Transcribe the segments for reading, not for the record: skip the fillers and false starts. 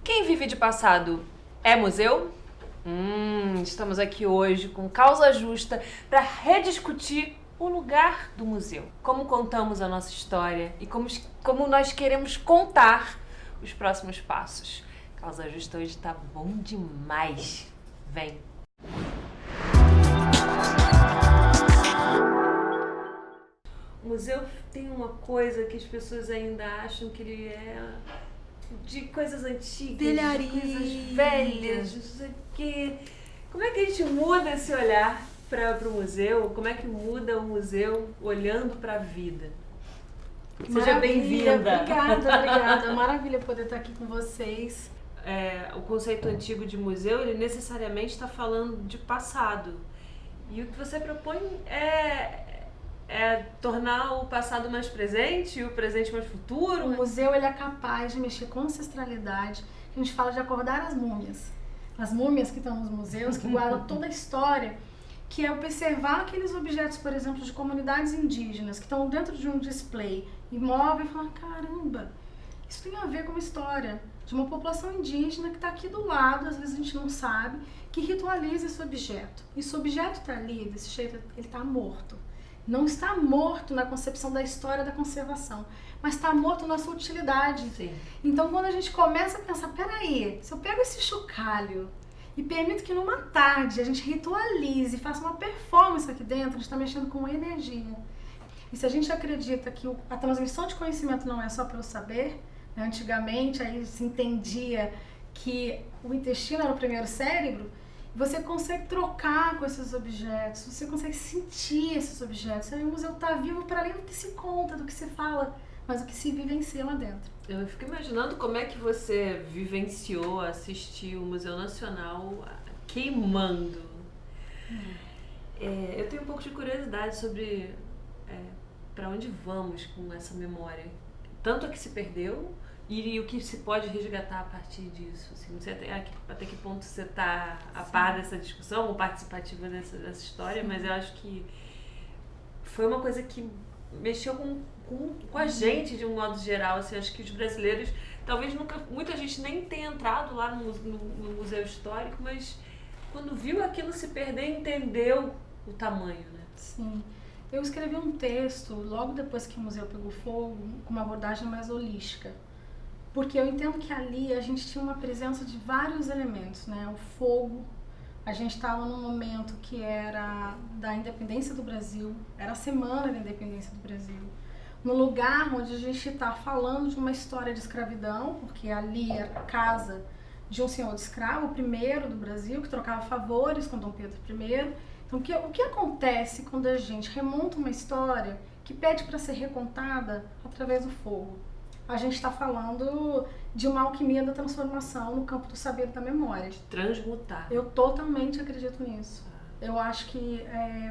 Quem vive de passado é museu? Estamos aqui hoje com Causa Justa para rediscutir o lugar do museu. Como contamos a nossa história e como nós queremos contar os próximos passos. Causa Justa hoje tá bom demais. Vem! O museu tem uma coisa que as pessoas ainda acham que ele é de coisas antigas, Velharia, de coisas velhas, não sei o quê. Como é que a gente muda esse olhar para o museu? Como é que muda o museu olhando para a vida? Seja bem-vinda! Obrigada. Maravilha poder estar aqui com vocês. O conceito antigo de museu, ele necessariamente está falando de passado. E o que você propõe é tornar o passado mais presente e o presente mais futuro. O museu ele é capaz de mexer com ancestralidade. A gente fala de acordar as múmias. As múmias que estão nos museus, que guardam toda a história, que é observar aqueles objetos, por exemplo, de comunidades indígenas, que estão dentro de um display imóvel e falar, caramba, isso tem a ver com uma história de uma população indígena que está aqui do lado, às vezes a gente não sabe, que ritualiza esse objeto. E se o objeto está ali, desse jeito, ele está morto. Não está morto na concepção da história da conservação, mas está morto na sua utilidade. Sim. Então, quando a gente começa a pensar, peraí, se eu pego esse chocalho e permito que numa tarde a gente ritualize, faça uma performance aqui dentro, a gente está mexendo com energia. E se a gente acredita que a transmissão de conhecimento não é só pelo saber, né? Antigamente aí se entendia que o intestino era o primeiro cérebro, você consegue trocar com esses objetos, você consegue sentir esses objetos. Aí o museu está vivo para além do que se conta, do que se fala, mas o que se vivencia lá dentro. Eu fico imaginando como é que você vivenciou assistir o Museu Nacional queimando. Eu tenho um pouco de curiosidade sobre para onde vamos com essa memória. Tanto a que se perdeu e o que se pode resgatar a partir disso. Assim, não sei até que ponto você está a par dessa discussão ou participativa dessa história, mas eu acho que foi uma coisa que mexeu com a gente de um modo geral. Assim, acho que os brasileiros, talvez muita gente nem tenha entrado lá no Museu Histórico, mas quando viu aquilo se perder, entendeu o tamanho, né? Sim. Eu escrevi um texto logo depois que o museu pegou fogo, com uma abordagem mais holística. Porque eu entendo que ali a gente tinha uma presença de vários elementos, né? O fogo, a gente estava num momento que era da independência do Brasil, era a semana da independência do Brasil. Num lugar onde a gente está falando de uma história de escravidão, porque ali era a casa de um senhor de escravo, o primeiro do Brasil, que trocava favores com Dom Pedro I. Então, o que acontece quando a gente remonta uma história que pede para ser recontada através do fogo? A gente está falando de uma alquimia da transformação no campo do saber e da memória. De transmutar. Eu totalmente acredito nisso. Eu acho que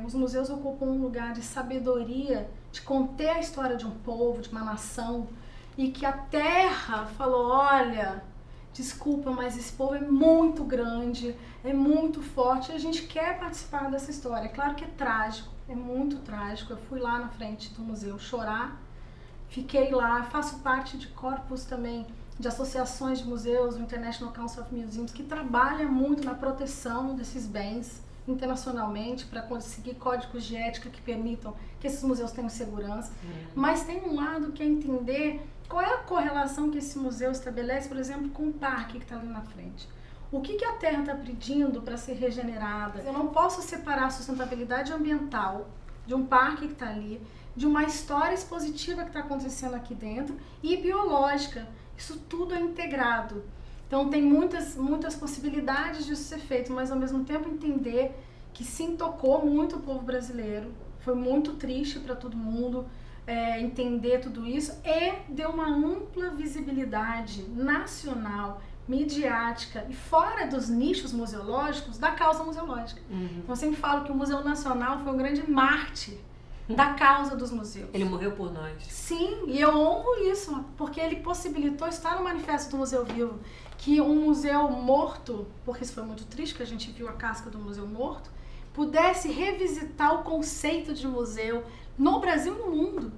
os museus ocupam um lugar de sabedoria, de conter a história de um povo, de uma nação, e que a terra falou, olha, desculpa, mas esse povo é muito grande, é muito forte, e a gente quer participar dessa história. É claro que é trágico, é muito trágico. Eu fui lá na frente do museu chorar, fiquei lá, faço parte de corpos também, de associações de museus, o International Council of Museums, que trabalha muito na proteção desses bens internacionalmente para conseguir códigos de ética que permitam que esses museus tenham segurança. Mas tem um lado que é entender qual é a correlação que esse museu estabelece, por exemplo, com o parque que está ali na frente. O que a terra está pedindo para ser regenerada? Eu não posso separar a sustentabilidade ambiental de um parque que está ali, de uma história expositiva que está acontecendo aqui dentro e biológica. Isso tudo é integrado. Então tem muitas possibilidades disso ser feito, mas ao mesmo tempo entender que sim, tocou muito o povo brasileiro, foi muito triste para todo mundo entender tudo isso e deu uma ampla visibilidade nacional, midiática e fora dos nichos museológicos da causa museológica. Então eu sempre falo que o Museu Nacional foi um grande mártir da causa dos museus. Ele morreu por nós. Sim, e eu honro isso, porque ele possibilitou estar no Manifesto do Museu Vivo, que um museu morto, porque isso foi muito triste, que a gente viu a casca do museu morto, pudesse revisitar o conceito de museu no Brasil e no mundo.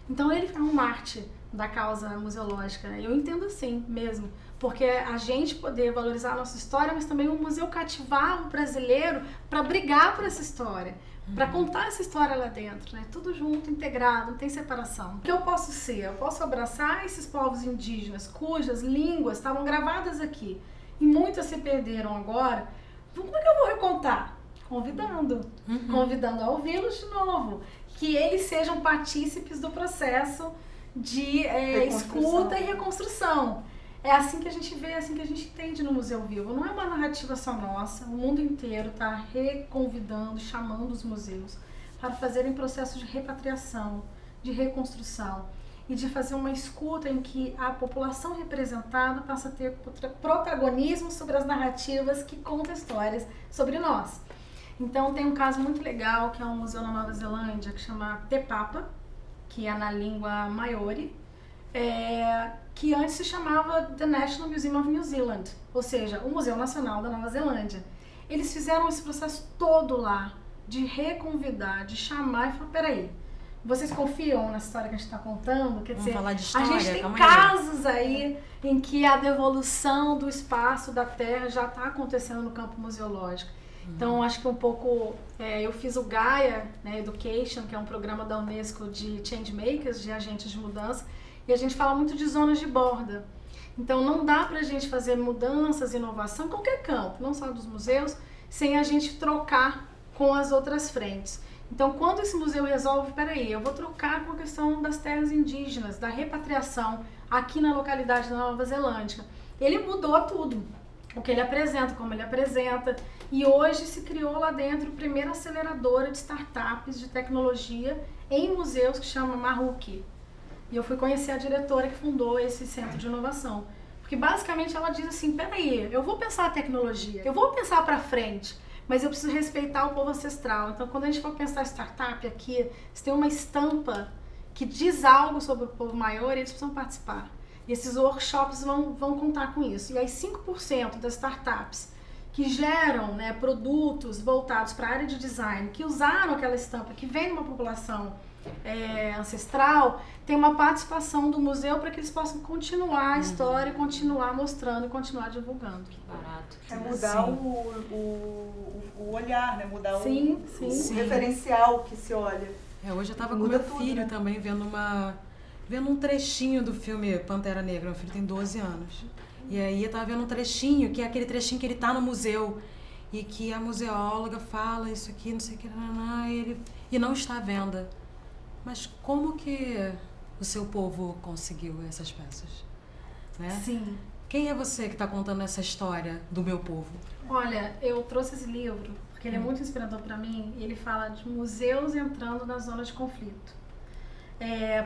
Então ele é um mártir da causa museológica. Eu entendo assim mesmo. Porque a gente poder valorizar a nossa história, mas também o museu cativar o brasileiro para brigar por essa história, para contar essa história lá dentro, né? Tudo junto, integrado, não tem separação. O que eu posso ser? Eu posso abraçar esses povos indígenas cujas línguas estavam gravadas aqui e muitas se perderam agora. Como é que eu vou recontar? Convidando a ouvi-los de novo, que eles sejam partícipes do processo de escuta e reconstrução. É assim que a gente vê, é assim que a gente entende no Museu Vivo. Não é uma narrativa só nossa, o mundo inteiro está reconvidando, chamando os museus para fazerem processos de repatriação, de reconstrução e de fazer uma escuta em que a população representada passa a ter protagonismo sobre as narrativas que contam histórias sobre nós. Então tem um caso muito legal, que é um museu na Nova Zelândia, que chama Te Papa, que é na língua Maori, que antes se chamava The National Museum of New Zealand, ou seja, o Museu Nacional da Nova Zelândia. Eles fizeram esse processo todo lá, de reconvidar, de chamar e falar, peraí, vocês confiam na história que a gente está contando? Quer dizer, falar de história, a gente tem casos aí em que a devolução do espaço da terra já está acontecendo no campo museológico. Então, acho que um pouco, eu fiz o Gaia, né, Education, que é um programa da Unesco de changemakers, de agentes de mudança, e a gente fala muito de zonas de borda. Então, não dá pra gente fazer mudanças, inovação em qualquer campo, não só dos museus, sem a gente trocar com as outras frentes. Então, quando esse museu resolve, peraí, eu vou trocar com a questão das terras indígenas, da repatriação aqui na localidade da Nova Zelândia, ele mudou tudo. O que ele apresenta, como ele apresenta, e hoje se criou lá dentro a primeira aceleradora de startups de tecnologia em museus que chama Maruki. E eu fui conhecer a diretora que fundou esse centro de inovação. Porque basicamente ela diz assim, peraí, eu vou pensar a tecnologia, eu vou pensar para frente, mas eu preciso respeitar o povo ancestral. Então quando a gente for pensar startup aqui, se tem uma estampa que diz algo sobre o povo maior, eles precisam participar. E esses workshops vão contar com isso. E aí 5% das startups que geram, né, produtos voltados para a área de design, que usaram aquela estampa, que vem de uma população ancestral, tem uma participação do museu para que eles possam continuar a história, continuar mostrando e continuar divulgando. Que barato. É mudar o olhar, né? Mudar o referencial que se olha. Hoje eu estava com meu filho, né, também vendo um trechinho do filme Pantera Negra. Meu filho tem 12 anos. E aí eu tava vendo um trechinho, que é aquele trechinho que ele tá no museu e que a museóloga fala isso aqui, não sei o que, e não está à venda. Mas como que o seu povo conseguiu essas peças? Né? Sim. Quem é você que está contando essa história do meu povo? Olha, eu trouxe esse livro porque ele é muito inspirador para mim e ele fala de museus entrando na zona de conflito.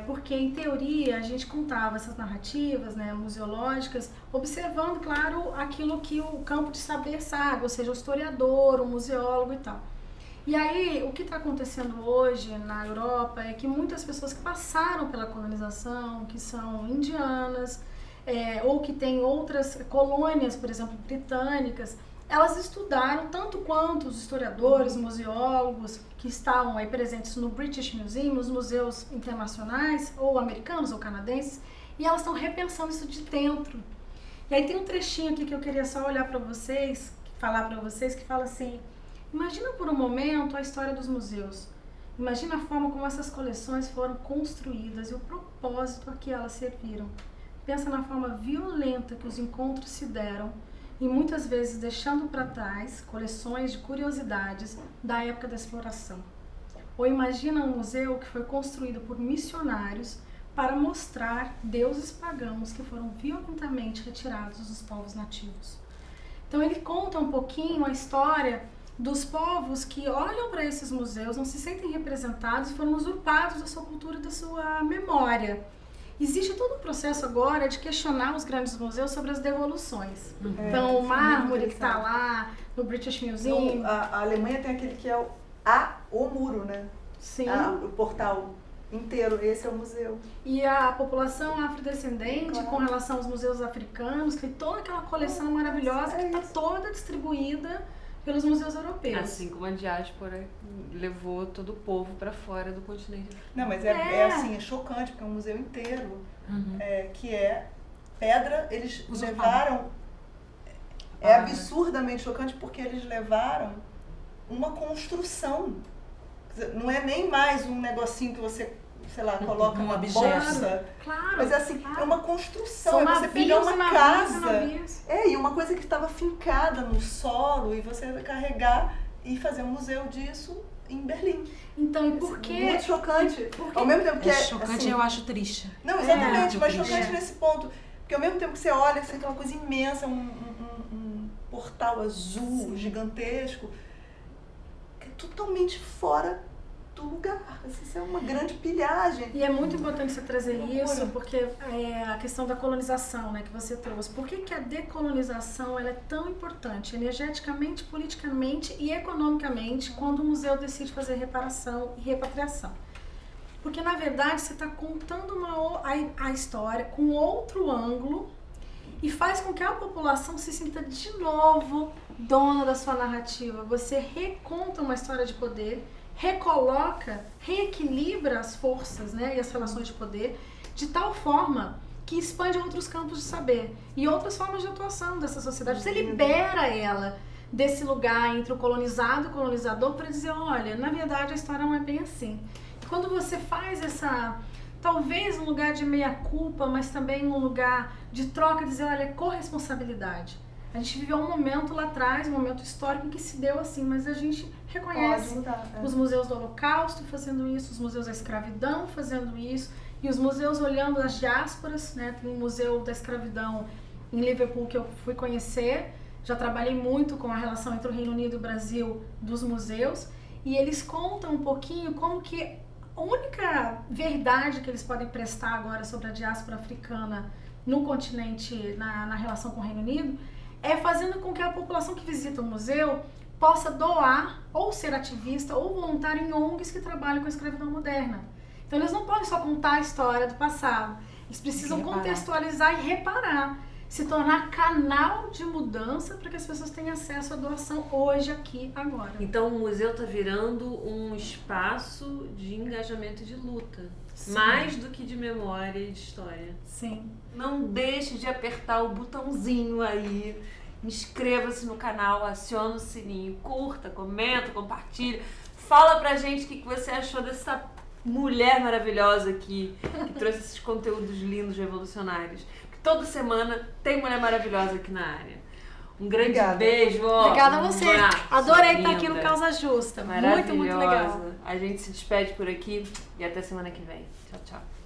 Porque, em teoria, a gente contava essas narrativas, né, museológicas, observando, claro, aquilo que o campo de saber sabe, ou seja, o historiador, o museólogo e tal. E aí, o que está acontecendo hoje na Europa é que muitas pessoas que passaram pela colonização, que são indianas, ou que têm outras colônias, por exemplo, britânicas, elas estudaram tanto quanto os historiadores, museólogos que estavam aí presentes no British Museum, nos museus internacionais, ou americanos ou canadenses, e elas estão repensando isso de dentro. E aí tem um trechinho aqui que eu queria só olhar para vocês, falar para vocês, que fala assim: imagina por um momento a história dos museus. Imagina a forma como essas coleções foram construídas e o propósito a que elas serviram. Pensa na forma violenta que os encontros se deram e muitas vezes deixando para trás coleções de curiosidades da época da exploração. Ou imagina um museu que foi construído por missionários para mostrar deuses pagãos que foram violentamente retirados dos povos nativos. Então ele conta um pouquinho a história dos povos que olham para esses museus, não se sentem representados e foram usurpados da sua cultura e da sua memória. Existe todo um processo agora de questionar os grandes museus sobre as devoluções. Então, o mármore que está lá no British Museum... Então, a Alemanha tem aquele que é o muro, né? Sim. O portal inteiro, esse é o museu. E a população afrodescendente, com relação aos museus africanos, que tem toda aquela coleção maravilhosa que está toda distribuída pelos museus europeus. Assim como a diáspora levou todo o povo para fora do continente. Não, mas é assim, é chocante, porque é um museu inteiro que é pedra, eles levaram... É absurdamente chocante porque eles levaram uma construção. Não é nem mais um negocinho que você, sei lá, coloca uma bolsa. Claro, mas assim, é uma construção. São você pegar uma casa. navios. E uma coisa que estava fincada no solo e você carregar e fazer um museu disso em Berlim. Então, e por quê? Muito chocante. Ao mesmo tempo que chocante, assim, eu acho triste. Não, exatamente, mas chocante nesse ponto. Porque ao mesmo tempo que você olha, você tem aquela coisa imensa, um portal azul gigantesco, que é totalmente fora do lugar. Isso é uma grande pilhagem. E é muito importante você trazer isso, porque é a questão da colonização, né, que você trouxe. Por que a decolonização ela é tão importante, energeticamente, politicamente e economicamente, quando o museu decide fazer reparação e repatriação? Porque, na verdade, você está contando a história com outro ângulo e faz com que a população se sinta de novo dona da sua narrativa. Você reconta uma história de poder, recoloca, reequilibra as forças, né, e as relações de poder de tal forma que expande outros campos de saber e outras formas de atuação dessa sociedade. Você libera ela desse lugar entre o colonizado e o colonizador para dizer, olha, na verdade a história não é bem assim. Quando você faz talvez um lugar de meia-culpa, mas também um lugar de troca, dizer, olha, corresponsabilidade. A gente viveu um momento lá atrás, um momento histórico em que se deu assim, mas a gente reconhece os museus do Holocausto fazendo isso, os museus da escravidão fazendo isso, e os museus olhando as diásporas, né? Tem um museu da escravidão em Liverpool que eu fui conhecer, já trabalhei muito com a relação entre o Reino Unido e o Brasil dos museus, e eles contam um pouquinho como que a única verdade que eles podem prestar agora sobre a diáspora africana no continente, na relação com o Reino Unido, é fazendo com que a população que visita o museu possa doar, ou ser ativista, ou voluntário em ONGs que trabalham com a escravidão moderna. Então eles não podem só contar a história do passado, eles precisam contextualizar e reparar, se tornar canal de mudança para que as pessoas tenham acesso à doação hoje, aqui, agora. Então o museu está virando um espaço de engajamento e de luta. Sim. Mais do que de memória e de história. Sim. Não deixe de apertar o botãozinho aí. Inscreva-se no canal, aciona o sininho, curta, comenta, compartilha. Fala pra gente o que você achou dessa mulher maravilhosa aqui, que trouxe esses conteúdos lindos, revolucionários. Toda semana tem mulher maravilhosa aqui na área. Um grande beijo. Obrigada a você. Adorei estar aqui no Causa Justa. Muito, muito legal. A gente se despede por aqui e até semana que vem. Tchau, tchau.